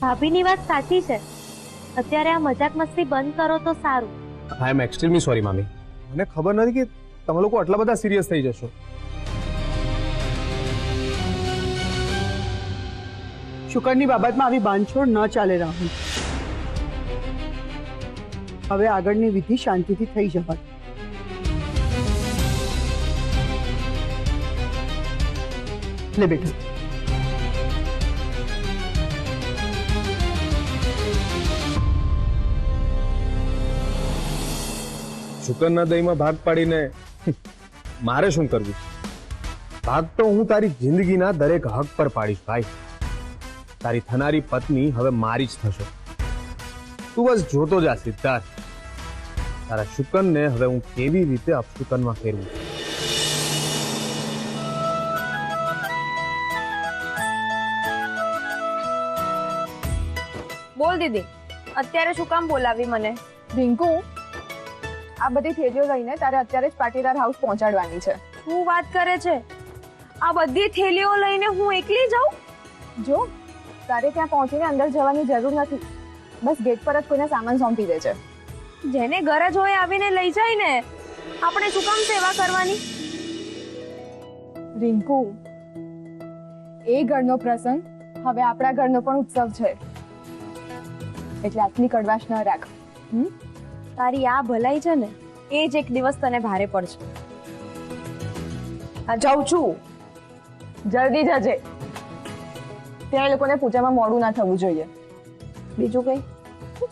ભાભીની વાત સાચી છે. અત્યારે આ મજાક મસ્તી બંધ કરો તો સારું. આઈ એમ એક્સ્ટ્રીમલી સોરી મામી. મને ખબર નથી કે તમે લોકો આટલા બધા સિરિયસ થઈ જશો. શુકરની બાબતમાં આવી બાંધછોડ ન ચાલે રાહુલ. હવે આગળની વિધિ શાંતિથી થઈ જવા. લે બેટા. શુકરના દહીંમાં ભાગ પાડીને મારે શું કરવું? ભાગ તો હું તારી જિંદગીના દરેક હક પર પાડીશ ભાઈ. તારી થનારી પત્ની હવે મારી જ થશે. તું બસ જોતો જા સિદ્ધાર્થ. તારા શુકનને હવે હું કેવી રીતે અપશુકનમાં ફેરવું. બોલ દીદી, અત્યારે શું કામ બોલાવી મને? રિંકુ, આ બધી થેલીઓ લઈને તારે અત્યારે જ પાટીદાર હાઉસ પહોંચાડવાની છે. શું વાત કરે છે? આ બધી થેલીઓ લઈને હું એકલી જાઉં? જો, તારે ત્યાં પહોંચીને અંદર જવાની જરૂર નથી. બસ ગેટ પર જ કોઈને સામાન સોંપી દે છે. જેને ગરજ હોય આવીને લઈ જાય ને. આપણે શું કામ સેવા કરવાની? રિંકુ, એ ઘરનો પ્રસંગ હવે આપણા ઘરનો પણ ઉત્સવ છે, એટલે આટલી કડવાશ ન રાખ. તારી આ ભલાઈ છે ને, એ જ એક દિવસ તને ભારે પડશે. આ જાઉં છું, જલ્દી જજે. ત્યાં એ લોકોને પૂજામાં મોડું ના થવું જોઈએ. બીજું કઈ?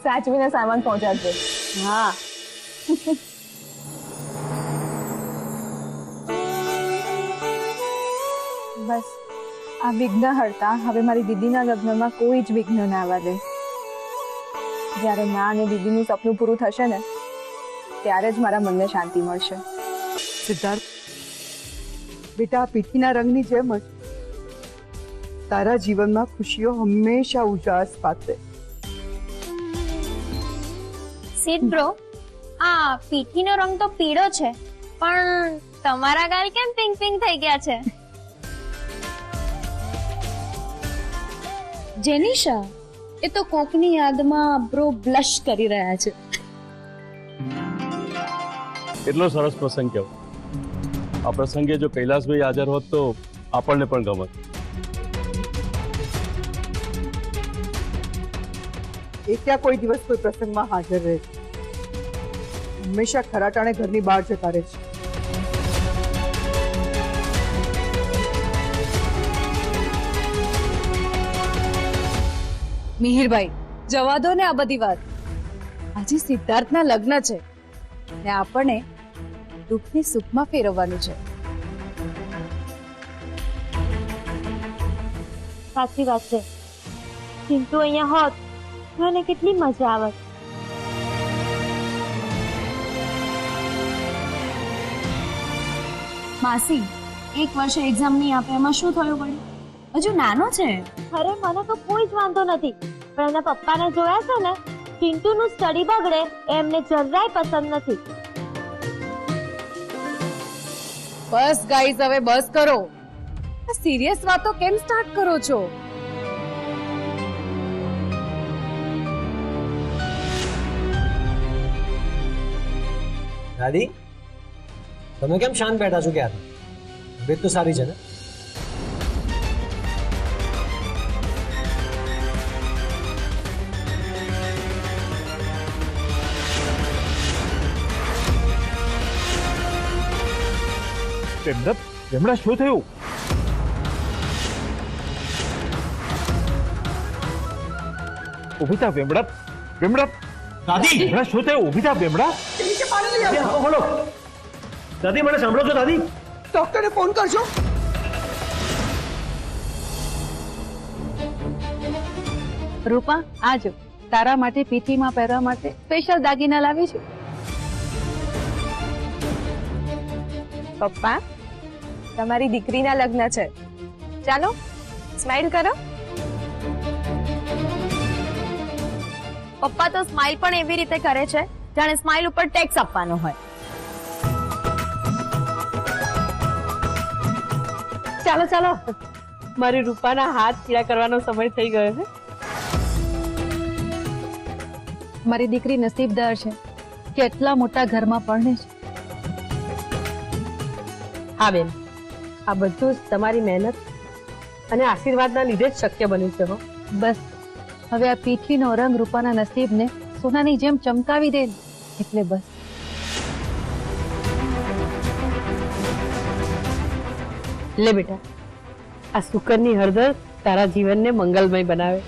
સાચવીને સામાન પહોંચાડજે. હા. બસ આ વિઘ્ન હરતા હવે મારી દીદીના લગ્નમાં કોઈ જ વિઘ્ન ના આવવા દે. જ્યારે મા અને દીદીનું સપનું પૂરું થશે ને, ત્યારે જ મારા મનને શાંતિ મળશે. સિદ્ધાર્થ બેટા, પીઠીના રંગની જેમ જ તારા જીવનમાં ખુશીઓ હંમેશા ઉજાસ પાથરે. સીટ બ્રો, આ પીઠીનો રંગ તો પીળો છે, પણ તમારા ગાલ કેમ પિંક પિંક થઈ ગયા છે? જેનિશા, એ તો કોકની યાદમાં બ્રો બ્લશ કરી રહ્યા છે. એટલો સરસ પ્રસંગ કહેવો. આ પ્રસંગે જો કૈલાસભાઈ હાજર હોત તો આપણને પણ ગમત. એ ત્યાં કોઈ દિવસ કોઈ પ્રસંગમાં હાજર રહે છે. હંમેશા ખરાટાણે ઘરની બહાર જતા રહે છે. મિહિરભાઈ, જવા દો ને આ બધી વાત. આજે સિદ્ધાર્થના લગ્ન છે ને આપણને દુઃખને સુખમાં ફેરવવાનું છે. સાચી વાત છે. ચિંટુ અહીંયા હોત તો એને કેટલી મજા આવત. માસી, એક વર્ષે એક્ઝામ નહીં આપે એમાં શું થયું પડ્યું? હજુ નાનો છે. અરે મને તો કોઈ જ વાંધો નથી, પણ એના પપ્પાને જોયા છે ને, ચિંટુનું સ્ટડી બગડે એમને જરાય પસંદ નથી. બસ ગાઈઝ, હવે બસ કરો. આ સિરિયસ વાતો કેમ સ્ટાર્ટ કરો છો? દાદી, તમે કેમ શાંત બેઠા છો? ક્યારે તબિયત તો સારી છે ને? વેમડા, શું થયું? ઉભી થા વેમડા. વેમડા, દાદી, વેમડા શું થયું? ઉભી થા વેમડા. બોલો દાદી, મને સાંભળો છો દાદી? ડોક્ટરને ફોન કરજો. રૂપા, આજો તારા માટે પીઠીમાં પહેરવા માટે સ્પેશિયલ દાગીના લાવી છું. પપ્પા, તમારી દીકરીના લગ્ન છે, ચાલો સ્માઈલ કરો. પપ્પા તો સ્માઈલ પણ એવી રીતે કરે છે જાણે સ્માઈલ ઉપર ટેક્સ આપવાનો હોય. ચાલો ચાલો, મારી રૂપાના હાથ પીળા કરવાનો સમય થઈ ગયો છે. મારી દીકરી નસીબદાર છે કે એટલા મોટા ઘરમાં પરણે છે. હા બેન, આ બધું જ તમારી મહેનત અને આશીર્વાદના લીધે જ શક્ય બન્યું છે. બસ હવે આ પીઠીનો રંગ રૂપાના નસીબને સોનાની જેમ ચમકાવી દે ને, એટલે બસ. લે બેટા, આ સુકરની હળદર તારા જીવનને મંગલમય બનાવે.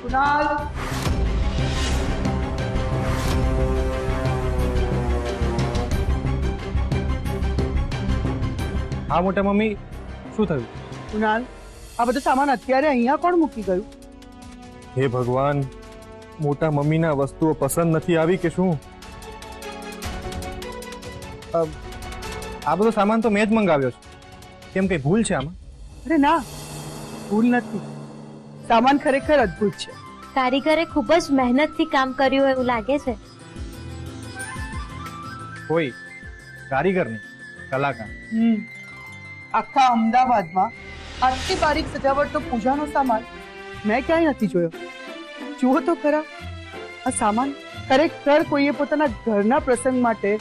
કુણાલ, હા મોટા મમ્મી, શું થયું? કુણાલ, આ બધો સામાન અત્યારે અહીંયા કોણ મૂકી ગયું? હે ભગવાન, મોટા મમ્મીના વસ્તુઓ પસંદ નથી આવી કે શું? આ બધો સામાન તો મેં જ મંગાવ્યો છે. કેમ કઈ ભૂલ છે આમાં? અરે ના, ભૂલ નથી. સામાન ખરેખર અદ્ભુત છે. કારીગરે ખૂબ જ મહેનતથી કામ કર્યું એવું લાગે છે. કોઈ કારીગર નહીં, કલાકાર. આખા અમદાવાદમાં આટલી બારીક સજાવટનો પૂજાનો સામાન મેં ક્યાંય નથી જોયો. જુઓ તો ખરા, આ સામાન ખરેખર કોઈએ પોતાના ઘરના પ્રસંગ માટે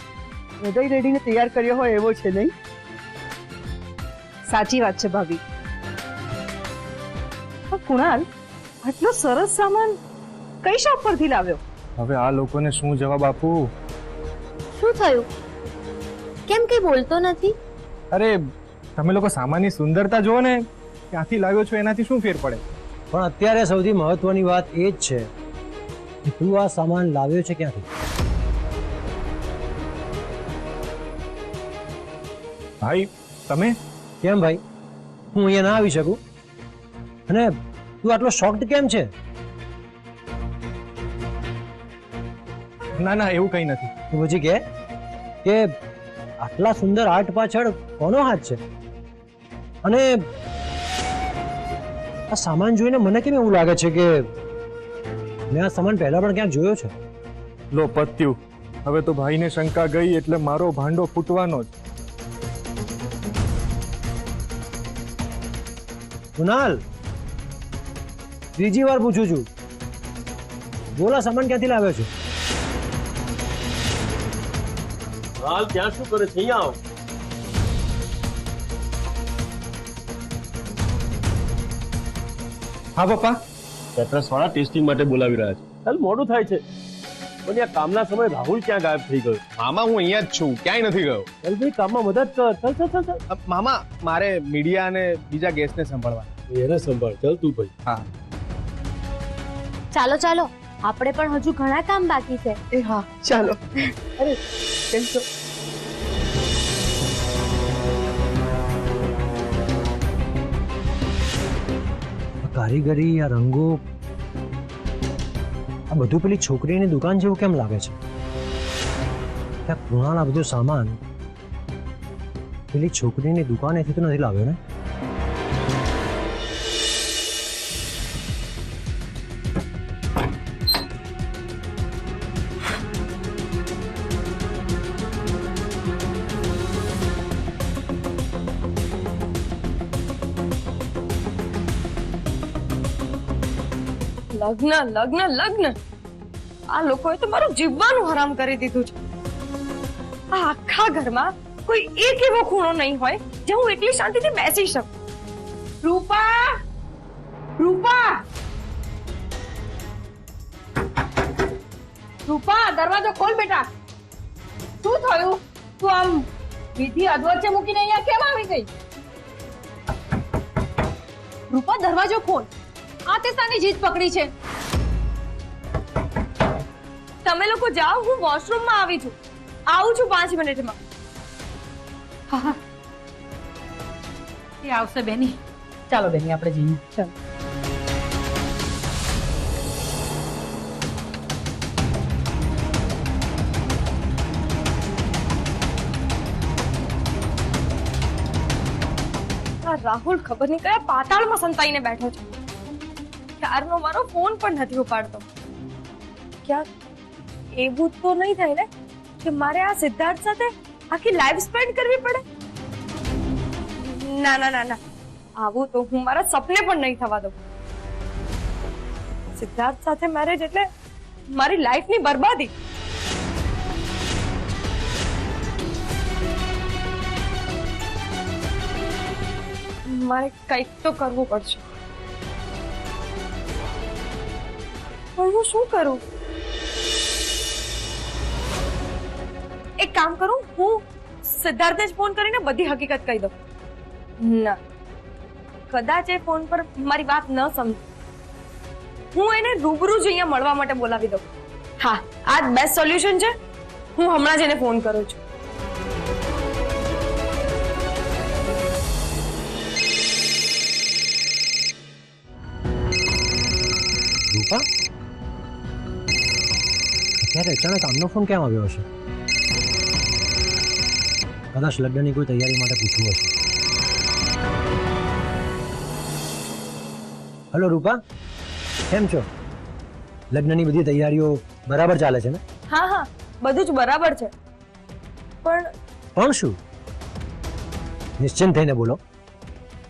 હૃદય રેડીને તૈયાર કર્યો હોય એવો છે, નહીં? સાચી વાત છે ભાભી. કુણાલ, આટલો સરસ સામાન કઈ શોપ પરથી લાવ્યો? હવે આ લોકોને શું જવાબ આપું? શું થયું? કેમ કઈ બોલતો નથી? અરે તમે લોકો સામાનની સુંદરતા જુઓ ને, ક્યાંથી લાવ્યો છો એનાથી શું ફેર પડે? પણ અત્યારે સૌથી મહત્વની વાત એ જ છે કે તું આ સામાન લાવ્યો છે ક્યાંથી? ભાઈ તમે કેમ ભાઈ, હું અહીંયા ના આવી શકું? અને તું આટલો શોક્ડ કેમ છે? ના ના, એવું કઈ નથી. તું પછી કે આટલા સુંદર આર્ટ પાછળ કોનો હાથ છે? અને આ સામાન જોઈને મને કેમ એવું લાગે છે કે મેં આ સામાન પહેલા પણ ક્યાંક જોયો છે. લો પત્યું. હવે તો ભાઈને શંકા ગઈ એટલે મારો ભાંડો ફૂટવાનો જ. કુણાલ, ત્રીજી વાર પૂછું છું, બોલા સામાન ક્યાંથી લાવ્યો છે? હાલ ત્યાં શું કરે છે? અહીંયા આવ. હા પપ્પા. કેટરર્સ વાળા ટેસ્ટિંગ માટે બોલાવી રહ્યા છે. ચાલ મોડું થાય છે. પણ આ કામના સમયે રાહુલ ક્યાં ગાયબ થઈ ગયો? મામા હું અહીંયા જ છું, ક્યાંય નથી ગયો. ચાલ ભાઈ કામમાં મદદ કર. ચાલ ચાલ ચાલ ચાલ. મામા, મારે મીડિયા અને બીજા ગેસ્ટને સંભાળવા. એને સંભાળ. ચાલ તું ભાઈ. હા ચાલો ચાલો, આપણે પણ હજુ ઘણા કામ બાકી છે. એ હા, ચાલો. અરે કેમ છો? આ કારીગરી, આ રંગો, આ બધું પેલી છોકરીની દુકાન જેવું કેમ લાગે છે? ત્યાં કુણાલ આ બધું સામાન પેલી છોકરીની દુકાનેથી તો નથી લાવ્યો ને? લગ્ન લગ્ન લગ્ન, આ લોકોએ તો મારું જીવવાનું હરામ કરી દીધું છે. આ આખા ઘરમાં કોઈ એક એવો ખૂણો નહીં હોય જ્યાં હું એટલી શાંતિથી બેસી શકું. રૂપા, રૂપા, રૂપા, દરવાજો ખોલ બેટા. શું થયું? તું આમ વિધિ અધવચ્ચે મૂકીને અહીંયા કેમ આવી ગઈ? રૂપા, દરવાજો ખોલ. આ તે સાની જીદ પકડી છે? તમે લોકો જાઓ, હું વોશરૂમમાં આવી છું. આવું છું 5 મિનિટમાં. એ આવશે બેની. ચાલો બેની આપણે જઈએ. ચાલો. આ રાહુલ ખબર નહીં કયા પાતાળમાં સંતાઈને બેઠો છે. ક્યારનો મારો ફોન પણ નથી ઉપાડતો. ક્યાંક એવું તો નહીં થાય ને કે મારે આ સિદ્ધાર્થ સાથે આખી લાઈફ સ્પેન્ડ કરવી પડે? ના ના ના ના, આવું તો હું મારા સપને પણ નહીં થવા દઉં. સિદ્ધાર્થ સાથે મેરેજ એટલે મારી લાઈફની બરબાદી. મારે કંઈક તો કરવું પડશે. પણ હું શું કરું? એક કામ કરું, હું સિદ્ધાર્થને જ ફોન કરીને બધી હકીકત કહી દઉં. ના, કદાચ એ ફોન પર મારી વાત ન સમજે. હું એને રૂબરૂ જ અહીંયા મળવા માટે બોલાવી દઉં. હા, આ જ બેસ્ટ સોલ્યુશન છે. હું હમણાં જ એને ફોન કરું છું. રૂપા, અત્યારે અચાનક આમનો ફોન કેમ આવ્યો હશે? કદાચ લગ્નની કોઈ તૈયારી માટે પૂછવું હશે. હલો રૂપા, કેમ છો? લગ્નની બધી તૈયારીઓ બરાબર ચાલે છે ને? હા હા, બધું જ બરાબર છે. પણ શું? નિશ્ચિંત થઈને બોલો.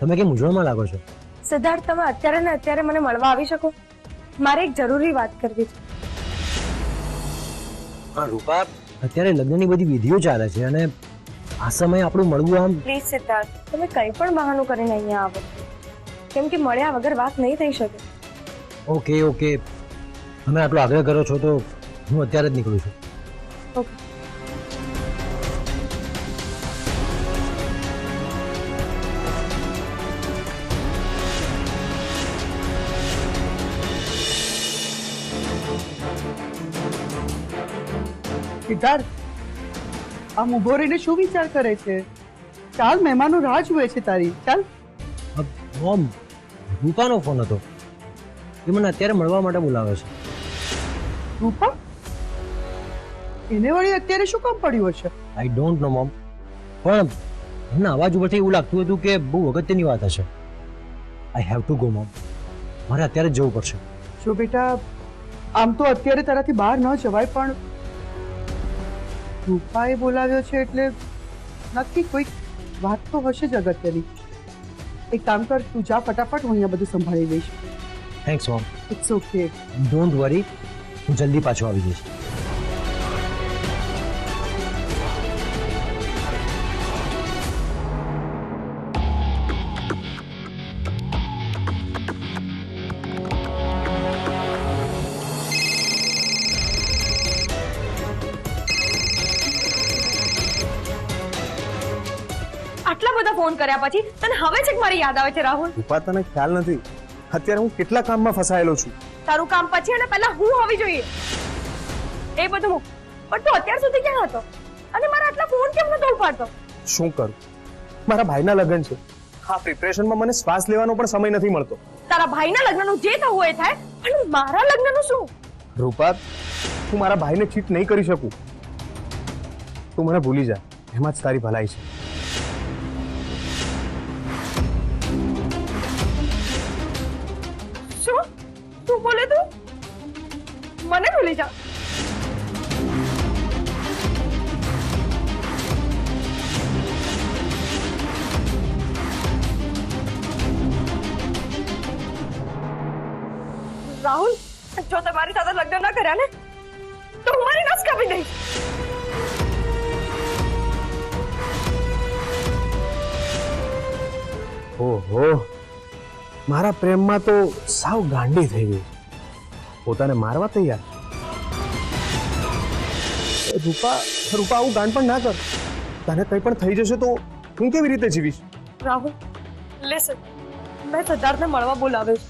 તમે કેમ મૂંઝવણમાં લાગો છો? સિદ્ધાર્થ, તમે અત્યારે ને અત્યારે મને મળવા આવી શકો? મારે એક જરૂરી વાત કરવી છે. હા રૂપા, અત્યારે લગ્નની બધી વિધિઓ ચાલે છે અને આ સમયે આપણું મળવું આમ... પ્લીઝ સિદ્ધાર્થ, તમે કંઈ પણ બહાનું કરીને અહીંયા આવો, કેમ કે મળ્યા વગર વાત નહીં થઈ શકે. ઓકે ઓકે, તમે આટલો આગ્રહ કરો છો તો હું અત્યારે જ નીકળું છું. ઓકે. સિદ્ધાર્થ, આમ ઉભો રહીને શું વિચાર કરે છે? ચાલ, મહેમાનો રાહ જુએ છે તારી. ચાલ. મોમ, રૂપાનો ફોન હતો. એ મને અત્યારે મળવા માટે બોલાવે છે. રૂપા? એને વળી અત્યારે શું કામ પડ્યું હશે? આઈ ડોન્ટ નો મોમ, પણ મને અવાજ ઉપરથી એવું લાગતું હતું કે બહુ અગત્યની વાત હશે. I have to go mom. મારે અત્યારે જ જવું પડશે. જો બેટા, આમ તો અત્યારે તારાથી બહાર ન જવાય, પણ રૂપાએ બોલાવ્યો છે એટલે નક્કી કોઈક વાત તો હશે જ અગત્યની. એક કામ કર, તું જા ફટાફટ, હું અહીંયા બધું સંભાળી લઈશ. Thanks mom. It's okay. Don't worry, હું જલ્દી પાછો આવી જઈશ. આટલા બધા ફોન કર્યા પછી તને હવે છે કે મારી યાદ આવે છે રાહુલ? રૂપા, તને ખ્યાલ નથી અત્યારે હું કેટલા કામમાં ફસાયેલો છું. તારું કામ પછી અને પહેલા હું હોવી જોઈએ. એ બધું મૂક. પણ તું અત્યાર સુધી ક્યાં હતો અને મારા આટલા ફોન કેમ નતો ઉપાડતો? શું કરું? મારા ભાઈના લગ્ન છે. આ પ્રિપરેશનમાં મને શ્વાસ લેવાનો પણ સમય નથી મળતો. તારા ભાઈના લગ્નનું જે થવું એ થાય, પણ મારા લગ્નનું શું? રૂપા, હું મારા ભાઈને ચીટ નહીં કરી શકું. તું મને ભૂલી જા, એમાં જ તારી ભલાઈ છે. શું તું બોલે? તું મને ભૂલી જા? રાહુલ, જો તમારી સાથે લગ્ન ના કર્યા ને તો હું મારી નસ કાપી દઈશ. ઓહો, મારા પ્રેમમાં તો સાવ ગાંડી થઈ ગઈ. પોતાને મારવા તૈયાર. રૂપા, આવું ગાંડ પણ ના કર. તને કંઈ પણ થઈ જશે તો હું કેવી રીતે જીવીશ? રાહુલ, લિસન, મેં સિદ્ધાર્થને મળવા બોલાવ્યો છે.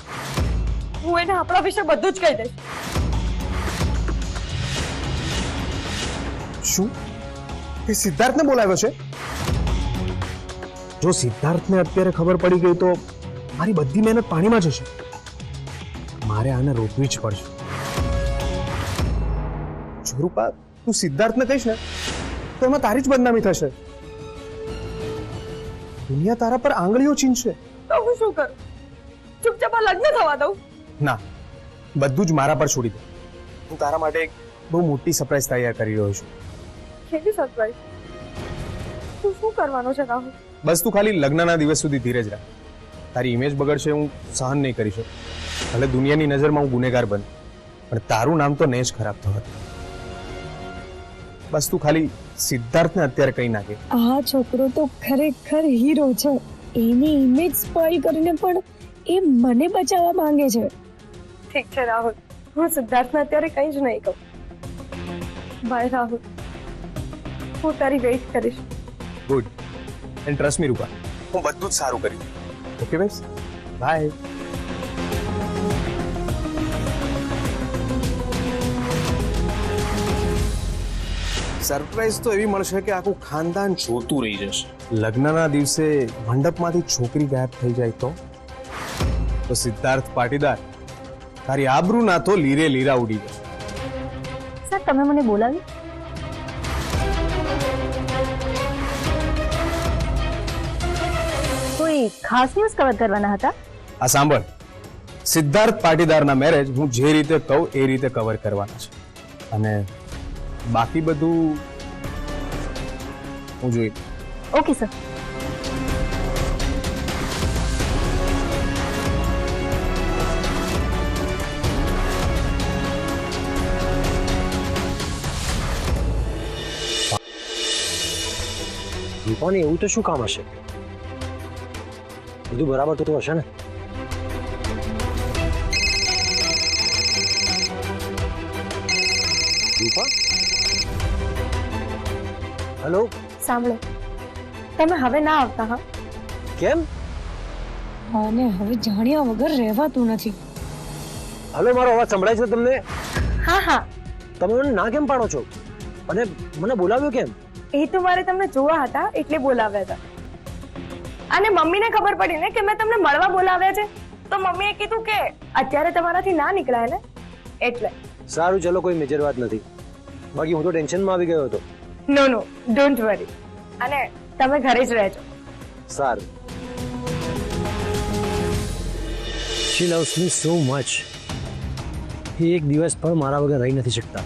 હું એને આપણા વિશે બધું જ કહી દઈશ. શું એ સિદ્ધાર્થને બોલાવ્યો છે? જો સિદ્ધાર્થને અત્યારે ખબર પડી ગઈ તો મારી બધી મહેનત પાણીમાં જશે. મારે આને રોકવી જ પડશે. જોરૂપા, તું સિદ્ધાર્થને કહીશ ને તો એમાં તારી જ બદનામી થશે. દુનિયા તારા પર આંગળીઓ ચીંધશે. તો હું શું કરું? ચૂપચાપ આ લગ્ન થવા દઉં? ના, બધું જ મારા પર છોડી દે. હું તારા માટે એક બહુ મોટી સરપ્રાઈઝ તૈયાર કરી રહ્યો છું. કેવી સરપ્રાઈઝ? તું શું કરવાનો છે રાહુલ? બસ તું ખાલી લગ્નના દિવસ સુધી ધીરજ રાખ. તારી ઇમેજ બગડશે હું સહન નહીં કરી શકું. ભલે દુનિયાની નજરમાં હું ગુનેગાર બન, પણ તારું નામ તો નહીં જ ખરાબ થયું. બસ તું ખાલી સિદ્ધાર્થને અત્યારે કહી નાખે. આ છોકરો તો ખરેખર હીરો છે. એની ઇમેજ સ્પોઇલ કરીને પણ એ મને બચાવવા માંગે છે. ઠીક છે રાહુલ, હું સિદ્ધાર્થને અત્યારે કંઈ જ નહીં કહું. બાય રાહુલ, હું તારી વેઇટ કરીશ. ગુડ એન્ડ ટ્રસ્ટ મી રૂપા, હું બધું જ સારું કરીશ. Okay base, by. સરપ્રાઈઝ તો એવી મળશે કે આખું ખાનદાન જોતું રહી જશે. લગ્નના દિવસે મંડપમાંથી છોકરી ગાયબ થઈ જાય તો સિદ્ધાર્થ પાટીદાર, તારી આબરૂ ના તો લીરે લીરા ઉડી જશે. સર, તમે મને બોલાવી? કોઈ ખાસ ન્યૂઝ કવર કરવાના હતા? આ સાંભળ, સિદ્ધાર્થ પાટીદારના મેરેજ હું જે રીતે કહું એ રીતે કવર કરવાના છે, અને બાકી બધું હું જોઈ. Okay sir. રૂપાને એવું તો શું કામ હશે? બધું બરાબર તો હશે ને? રૂપા, હેલો. સાંભળો, તમે હવે ના આવતા. હા, કેમ? અને હવે જાણ્યા વગર રહેવાતું નથી. હલો, મારો અવાજ સંભળાય છે તમને? હા હા. તમે મને ના કેમ પાડો છો? અને મને બોલાવ્યો કેમ? એ તો મારે તમને જોવા હતા એટલે બોલાવ્યા હતા. અને મમ્મીને ખબર પડી ને કે મેં તમને મળવા બોલાવ્યા છે, તો મમ્મીએ કીધું કે અત્યારે તમારાથી ના નીકળાય ને, એટલે. સારું, ચલો, કોઈ મેજર વાત નથી. બાકી હું તો ટેન્શનમાં આવી ગયો હતો. નો નો, ડોન્ટ વરી. અને તમે ઘરે જ રહેજો. સારું. She loves me so much. એ એક દિવસ પણ મારા વગર રહી નથી શકતા.